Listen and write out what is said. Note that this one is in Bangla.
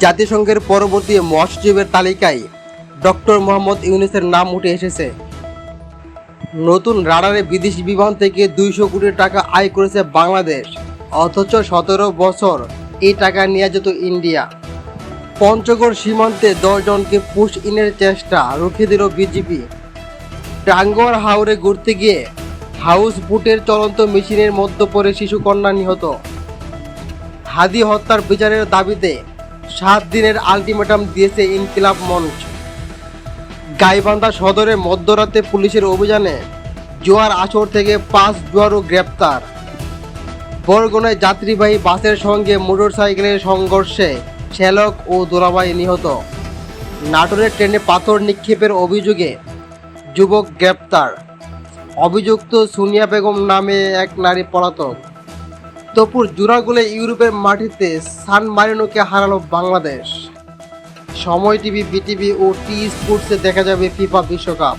জাতিসংঘের পরবর্তী মহাসচিবের তালিকায় ডক্টর মোহাম্মদ ইউনূসের নাম উঠে এসেছে। নতুন রাডারে বিদেশি বিমান থেকে 200 কোটি টাকা আয় করেছে বাংলাদেশ, অথচ 17 বছর এই টাকা নিয়ে যেত ইন্ডিয়া। পঞ্চগড় সীমান্তে 10 জনকে পুশ ইনের চেষ্টা রুখে দিল বিজিবি। টাঙ্গুয়ার হাওরে ঘুরতে গিয়ে হাউস বুটের চলন্ত মেশিনের মধ্যে পড়ে শিশুকন্যা নিহত। হাদি হত্যার বিচারের দাবিতে 7 দিনের আলটিমেটাম দিয়েছে ইনকিলাব মঞ্চ। গাইবান্ধা সদরে মধ্যরাতে পুলিশের অভিযানে জুয়ার আসর থেকে 5 জুয়ারও গ্রেপ্তার। বরগুনায় যাত্রীবাহী বাসের সঙ্গে মোটরসাইকেলের সংঘর্ষে শ্যালক ও দুলাভাই নিহত। নাটোরের ট্রেনে পাথর নিক্ষেপের অভিযোগে যুবক গ্রেপ্তার। অভিযুক্ত সুনিয়া বেগম নামে এক নারী পলাতক। তপুর জোড়া গোলে ইউরোপের মাটিতে সান মারিনোকে হারালো বাংলাদেশ। সময় টিভি, বিটিভি ও টি স্পোর্টসে দেখা যাবে ফিফা বিশ্বকাপ।